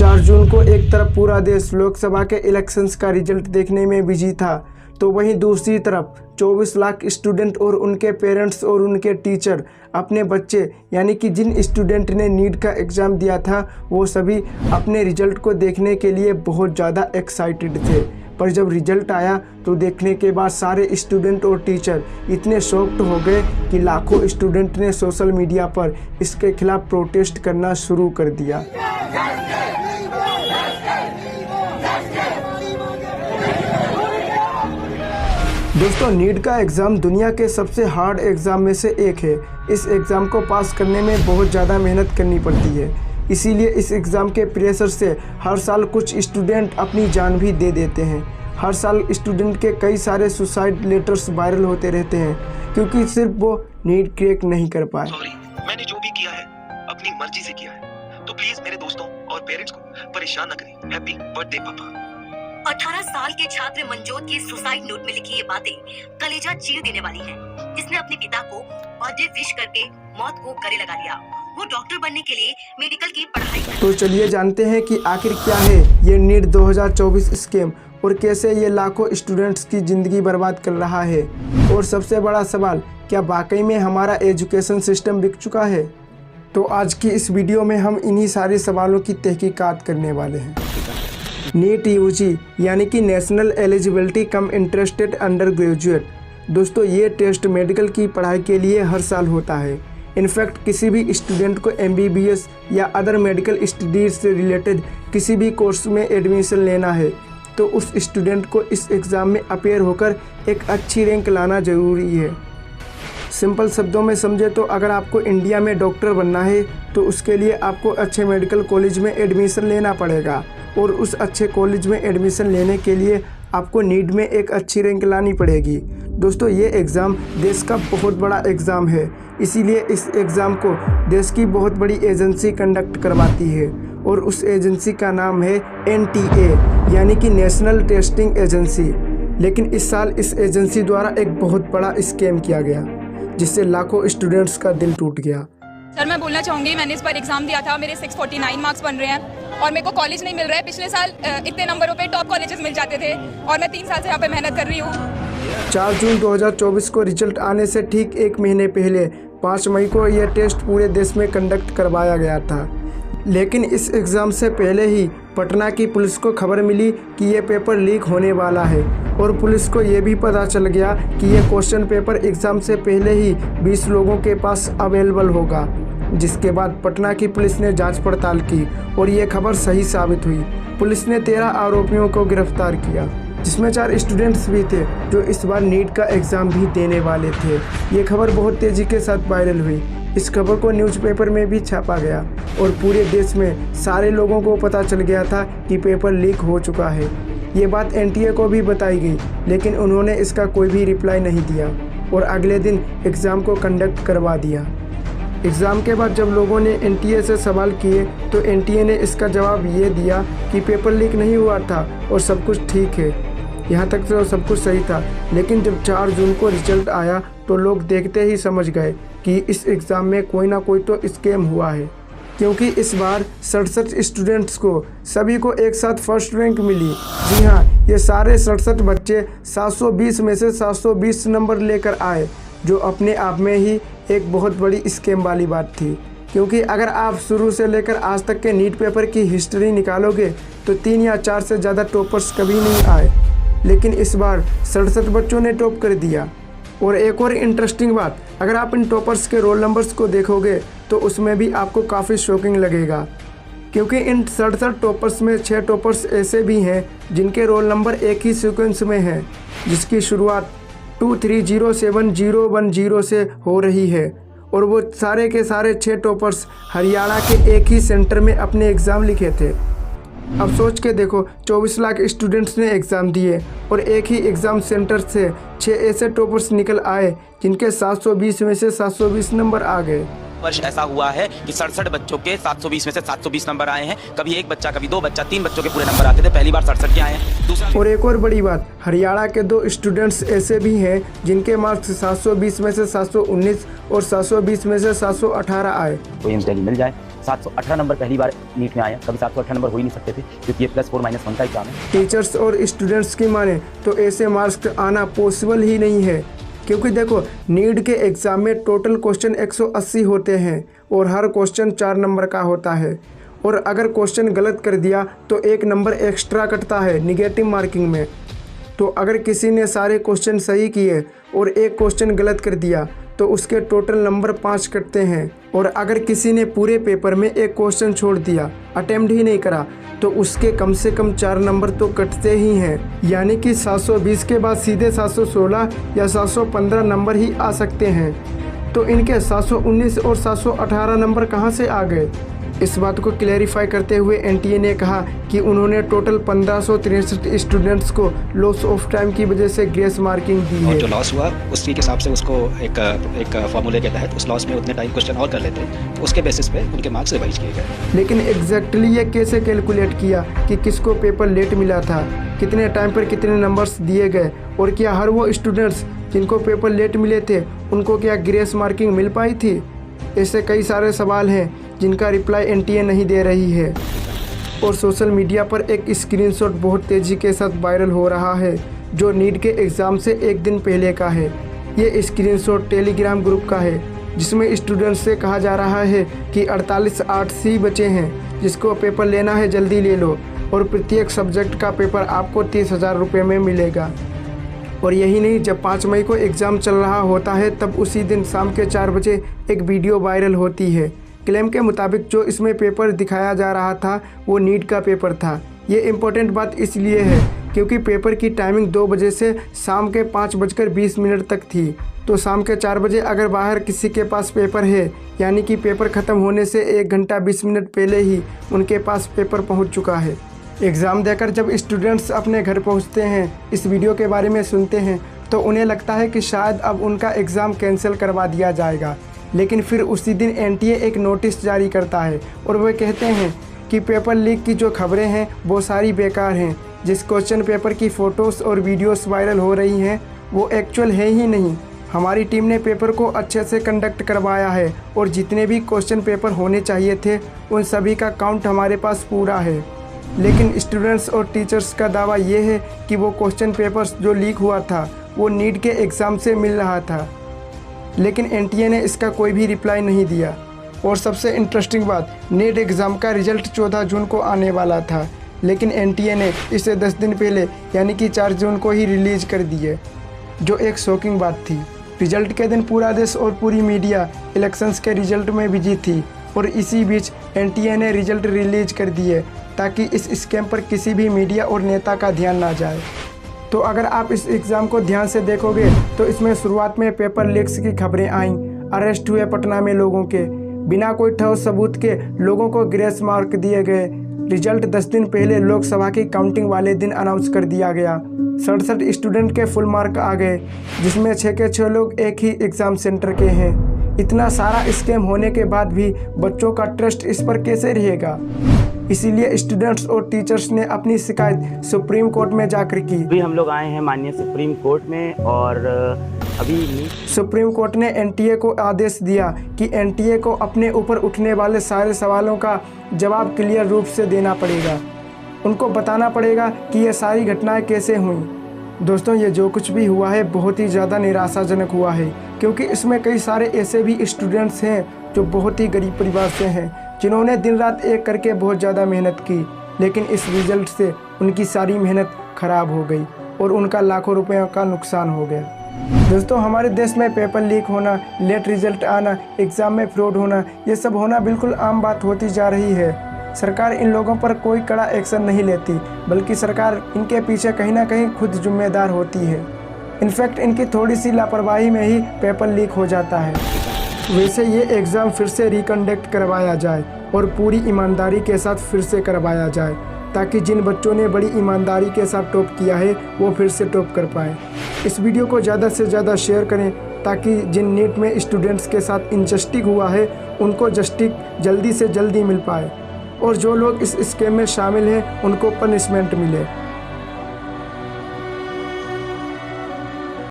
4 जून को एक तरफ पूरा देश लोकसभा के इलेक्शंस का रिजल्ट देखने में बिजी था, तो वहीं दूसरी तरफ 24 लाख स्टूडेंट और उनके पेरेंट्स और उनके टीचर अपने बच्चे यानी कि जिन स्टूडेंट ने नीट का एग्ज़ाम दिया था वो सभी अपने रिजल्ट को देखने के लिए बहुत ज़्यादा एक्साइटेड थे। पर जब रिजल्ट आया तो देखने के बाद सारे स्टूडेंट और टीचर इतने शॉक्ड हो गए कि लाखों स्टूडेंट ने सोशल मीडिया पर इसके खिलाफ प्रोटेस्ट करना शुरू कर दिया। दोस्तों, नीट का एग्ज़ाम दुनिया के सबसे हार्ड एग्ज़ाम में से एक है। इस एग्ज़ाम को पास करने में बहुत ज़्यादा मेहनत करनी पड़ती है, इसीलिए इस एग्ज़ाम के प्रेशर से हर साल कुछ स्टूडेंट अपनी जान भी दे देते हैं। हर साल स्टूडेंट के कई सारे सुसाइड लेटर्स वायरल होते रहते हैं क्योंकि सिर्फ वो नीट क्रैक नहीं कर पाए। सॉरी, मैंने जो भी किया है अपनी मर्जी से किया है, तो प्लीज मेरे दोस्तों और पेरेंट्स को परेशान न करें। हैप्पी बर्थडे पापा। 18 साल के छात्र मनजोत की सुसाइड नोट में लिखी ये बातें कलेजा चीर देने वाली हैं। जिसने अपने पिता को बर्थडे विश करके मौत को गले लगा लिया। वो डॉक्टर बनने के लिए मेडिकल की पढ़ाई कर। तो चलिए जानते हैं कि आखिर क्या है ये नीट 2024 स्कैम और कैसे ये लाखों स्टूडेंट्स की ज़िंदगी बर्बाद कर रहा है। और सबसे बड़ा सवाल, क्या वाकई में हमारा एजुकेशन सिस्टम बिक चुका है? तो आज की इस वीडियो में हम इन्हीं सारे सवालों की तहकीकात करने वाले हैं। नीट यूजी यानी कि national eligibility cum interested under graduate. दोस्तों, ये टेस्ट मेडिकल की पढ़ाई के लिए हर साल होता है। इनफैक्ट किसी भी स्टूडेंट को MBBS या अदर मेडिकल स्टडीज से रिलेटेड किसी भी कोर्स में एडमिशन लेना है तो उस स्टूडेंट को इस एग्ज़ाम में अपेयर होकर एक अच्छी रैंक लाना ज़रूरी है। सिंपल शब्दों में समझे तो अगर आपको इंडिया में डॉक्टर बनना है तो उसके लिए आपको अच्छे मेडिकल कॉलेज में एडमिशन लेना पड़ेगा और उस अच्छे कॉलेज में एडमिशन लेने के लिए आपको नीट में एक अच्छी रैंक लानी पड़ेगी। दोस्तों, ये एग्ज़ाम देश का बहुत बड़ा एग्ज़ाम है, इसीलिए इस एग्ज़ाम को देश की बहुत बड़ी एजेंसी कंडक्ट करवाती है और उस एजेंसी का नाम है NTA यानी कि नेशनल टेस्टिंग एजेंसी। लेकिन इस साल इस एजेंसी द्वारा एक बहुत बड़ा स्कैम किया गया जिससे लाखों स्टूडेंट्स का दिल टूट गया। सर, मैं बोलना चाहूँगी, मैंने इस बार एग्जाम दिया था, मेरे 649 मार्क्स बन रहे हैं और मेरे को कॉलेज नहीं मिल रहा है। पिछले साल इतने नंबरों पे टॉप कॉलेजेस मिल जाते थे और मैं 3 साल से यहाँ पे मेहनत कर रही हूँ। 4 जून 2024 को रिजल्ट आने से ठीक 1 महीने पहले 5 मई को यह टेस्ट पूरे देश में कंडक्ट करवाया गया था। लेकिन इस एग्ज़ाम से पहले ही पटना की पुलिस को खबर मिली कि ये पेपर लीक होने वाला है और पुलिस को ये भी पता चल गया कि ये क्वेश्चन पेपर एग्ज़ाम से पहले ही 20 लोगों के पास अवेलेबल होगा। जिसके बाद पटना की पुलिस ने जांच पड़ताल की और ये खबर सही साबित हुई। पुलिस ने 13 आरोपियों को गिरफ्तार किया जिसमें 4 स्टूडेंट्स भी थे जो इस बार नीट का एग्ज़ाम भी देने वाले थे। ये खबर बहुत तेज़ी के साथ वायरल हुई। इस खबर को न्यूज़पेपर में भी छापा गया और पूरे देश में सारे लोगों को पता चल गया था कि पेपर लीक हो चुका है। ये बात NTA को भी बताई गई, लेकिन उन्होंने इसका कोई भी रिप्लाई नहीं दिया और अगले दिन एग्ज़ाम को कंडक्ट करवा दिया। एग्ज़ाम के बाद जब लोगों ने NTA से सवाल किए तो NTA ने इसका जवाब ये दिया कि पेपर लीक नहीं हुआ था और सब कुछ ठीक है। यहाँ तक तो सब कुछ सही था, लेकिन जब 4 जून को रिजल्ट आया तो लोग देखते ही समझ गए कि इस एग्ज़ाम में कोई ना कोई तो स्कैम हुआ है, क्योंकि इस बार 67 स्टूडेंट्स को सभी को एक साथ फर्स्ट रैंक मिली। जी हाँ, ये सारे 67 बच्चे 720 में से 720 नंबर लेकर आए, जो अपने आप में ही एक बहुत बड़ी स्कैम वाली बात थी। क्योंकि अगर आप शुरू से लेकर आज तक के नीट पेपर की हिस्ट्री निकालोगे तो 3 या 4 से ज़्यादा टॉपर्स कभी नहीं आए, लेकिन इस बार 67 बच्चों ने टॉप कर दिया। और एक और इंटरेस्टिंग बात, अगर आप इन टॉपर्स के रोल नंबर्स को देखोगे तो उसमें भी आपको काफ़ी शॉकिंग लगेगा, क्योंकि इन 67 टॉपर्स में 6 टॉपर्स ऐसे भी हैं जिनके रोल नंबर एक ही सीक्वेंस में हैं, जिसकी शुरुआत 230710 से हो रही है और वो सारे के सारे 6 टॉपर्स हरियाणा के एक ही सेंटर में अपने एग्ज़ाम लिखे थे। अब सोच के देखो, 24 लाख स्टूडेंट्स ने एग्ज़ाम दिए और एक ही एग्ज़ाम सेंटर से 6 ऐसे टॉपर्स निकल आए जिनके 720 में से 720 नंबर आ गए। वर्ष ऐसा हुआ है कि 67 बच्चों के 720 में से 720 नंबर आए हैं। कभी 1 बच्चा, कभी 2 बच्चा, 3 बच्चों के पूरे नंबर आते थे, पहली बार 67 के आए हैं। दूसरा, और एक और बड़ी बात, हरियाणा के 2 स्टूडेंट्स ऐसे भी हैं जिनके मार्क्स 720 में से 719 और 720 में से 718 आए। कोई मिल जाए 718 नंबर पहली बार नीट में आए हैं, कभी 718 नंबर हो ही नहीं सकते थे क्योंकि ये +4-1 का एग्जाम है। टीचर्स और स्टूडेंट्स की माने तो ऐसे मार्क्स आना पॉसिबल ही नहीं है, क्योंकि देखो नीट के एग्ज़ाम में टोटल क्वेश्चन 180 होते हैं और हर क्वेश्चन 4 नंबर का होता है, और अगर क्वेश्चन गलत कर दिया तो 1 नंबर एक्स्ट्रा कटता है निगेटिव मार्किंग में। तो अगर किसी ने सारे क्वेश्चन सही किए और एक क्वेश्चन गलत कर दिया तो उसके टोटल नंबर 5 कटते हैं, और अगर किसी ने पूरे पेपर में एक क्वेश्चन छोड़ दिया, अटेम्प्ट ही नहीं करा, तो उसके कम से कम 4 नंबर तो कटते ही हैं। यानी कि 720 के बाद सीधे 716 या 715 नंबर ही आ सकते हैं। तो इनके 719 और 718 नंबर कहाँ से आ गए? इस बात को क्लैरिफाई करते हुए एनटीए ने कहा कि उन्होंने टोटल 1563 स्टूडेंट्स को लॉस ऑफ टाइम की वजह से ग्रेस मार्किंग दी है। और जो लॉस हुआ उसी के हिसाब से उसको एक फॉर्मूले के तहत उस लॉस में उतने टाइम क्वेश्चन और कर लेते हैं, तो उसके बेसिस पे उनके मार्क्स रिवाइज किए गए। लेकिन एग्जैक्टली ये कैसे कैलकुलेट किया कि किसको पेपर लेट मिला था, कितने टाइम पर कितने नंबर्स दिए गए, और क्या हर वो स्टूडेंट्स जिनको पेपर लेट मिले थे उनको क्या ग्रेस मार्किंग मिल पाई थी? ऐसे कई सारे सवाल हैं जिनका रिप्लाई एनटीए नहीं दे रही है। और सोशल मीडिया पर एक स्क्रीनशॉट बहुत तेज़ी के साथ वायरल हो रहा है जो नीट के एग्ज़ाम से एक दिन पहले का है। ये स्क्रीनशॉट टेलीग्राम ग्रुप का है जिसमें स्टूडेंट्स से कहा जा रहा है कि 48 ही बचे हैं, जिसको पेपर लेना है जल्दी ले लो, और प्रत्येक सब्जेक्ट का पेपर आपको 30,000 रुपये में मिलेगा। और यही नहीं, जब 5 मई को एग्ज़ाम चल रहा होता है तब उसी दिन शाम के 4 बजे एक वीडियो वायरल होती है। क्लेम के मुताबिक जो इसमें पेपर दिखाया जा रहा था वो नीट का पेपर था। ये इम्पोर्टेंट बात इसलिए है क्योंकि पेपर की टाइमिंग 2 बजे से शाम के 5:20 तक थी। तो शाम के 4 बजे अगर बाहर किसी के पास पेपर है, यानी कि पेपर ख़त्म होने से 1 घंटा 20 मिनट पहले ही उनके पास पेपर पहुंच चुका है। एग्ज़ाम देकर जब स्टूडेंट्स अपने घर पहुंचते हैं, इस वीडियो के बारे में सुनते हैं, तो उन्हें लगता है कि शायद अब उनका एग्ज़ाम कैंसिल करवा दिया जाएगा। लेकिन फिर उसी दिन एनटीए एक नोटिस जारी करता है और वे कहते हैं कि पेपर लीक की जो खबरें हैं वो सारी बेकार हैं। जिस क्वेश्चन पेपर की फ़ोटोज़ और वीडियोस वायरल हो रही हैं वो एक्चुअल है ही नहीं। हमारी टीम ने पेपर को अच्छे से कंडक्ट करवाया है और जितने भी क्वेश्चन पेपर होने चाहिए थे उन सभी का काउंट हमारे पास पूरा है। लेकिन स्टूडेंट्स और टीचर्स का दावा ये है कि वो क्वेश्चन पेपर्स जो लीक हुआ था वो नीट के एग्ज़ाम से मिल रहा था। लेकिन एनटीए ने इसका कोई भी रिप्लाई नहीं दिया। और सबसे इंटरेस्टिंग बात, नीट एग्ज़ाम का रिजल्ट 14 जून को आने वाला था, लेकिन एनटीए ने इसे 10 दिन पहले यानी कि 4 जून को ही रिलीज़ कर दिए, जो एक शॉकिंग बात थी। रिजल्ट के दिन पूरा देश और पूरी मीडिया इलेक्शंस के रिजल्ट में बिजी थी, और इसी बीच एनटीए ने रिजल्ट रिलीज कर दिए ताकि इस स्कैम पर किसी भी मीडिया और नेता का ध्यान ना जाए। तो अगर आप इस एग्ज़ाम को ध्यान से देखोगे तो इसमें शुरुआत में पेपर लीक्स की खबरें आईं, अरेस्ट हुए पटना में लोगों के, बिना कोई ठोस सबूत के लोगों को ग्रेस मार्क दिए गए। रिजल्ट 10 दिन पहले लोकसभा की काउंटिंग वाले दिन अनाउंस कर दिया गया। 67 स्टूडेंट के फुल मार्क आ गए, जिसमें 6 के 6 लोग एक ही एग्ज़ाम सेंटर के हैं। इतना सारा स्कैम होने के बाद भी बच्चों का ट्रस्ट इस पर कैसे रहेगा? इसीलिए स्टूडेंट्स और टीचर्स ने अपनी शिकायत सुप्रीम कोर्ट में जाकर की। अभी हम लोग आए हैं माननीय सुप्रीम कोर्ट में, और अभी सुप्रीम कोर्ट ने एनटीए को आदेश दिया कि एनटीए को अपने ऊपर उठने वाले सारे सवालों का जवाब क्लियर रूप से देना पड़ेगा। उनको बताना पड़ेगा कि ये सारी घटनाएं कैसे हुई। दोस्तों, ये जो कुछ भी हुआ है बहुत ही ज़्यादा निराशाजनक हुआ है, क्योंकि इसमें कई सारे ऐसे भी स्टूडेंट्स हैं जो बहुत ही गरीब परिवार से हैं, जिन्होंने दिन रात एक करके बहुत ज़्यादा मेहनत की, लेकिन इस रिज़ल्ट से उनकी सारी मेहनत ख़राब हो गई और उनका लाखों रुपयों का नुकसान हो गया। दोस्तों, हमारे देश में पेपर लीक होना, लेट रिजल्ट आना, एग्ज़ाम में फ्रॉड होना, ये सब होना बिल्कुल आम बात होती जा रही है। सरकार इन लोगों पर कोई कड़ा एक्शन नहीं लेती, बल्कि सरकार इनके पीछे कहीं ना कहीं खुद जिम्मेदार होती है। इनफैक्ट इनकी थोड़ी सी लापरवाही में ही पेपर लीक हो जाता है। वैसे ये एग्ज़ाम फिर से रिकंडक्ट करवाया जाए और पूरी ईमानदारी के साथ फिर से करवाया जाए, ताकि जिन बच्चों ने बड़ी ईमानदारी के साथ टॉप किया है वो फिर से टॉप कर पाए। इस वीडियो को ज़्यादा से ज़्यादा शेयर करें ताकि जिन नीट में स्टूडेंट्स के साथ इनजस्टिस हुआ है उनको जस्टिस जल्दी से जल्दी मिल पाए, और जो लोग इस स्कैम में शामिल हैं उनको पनिशमेंट मिले।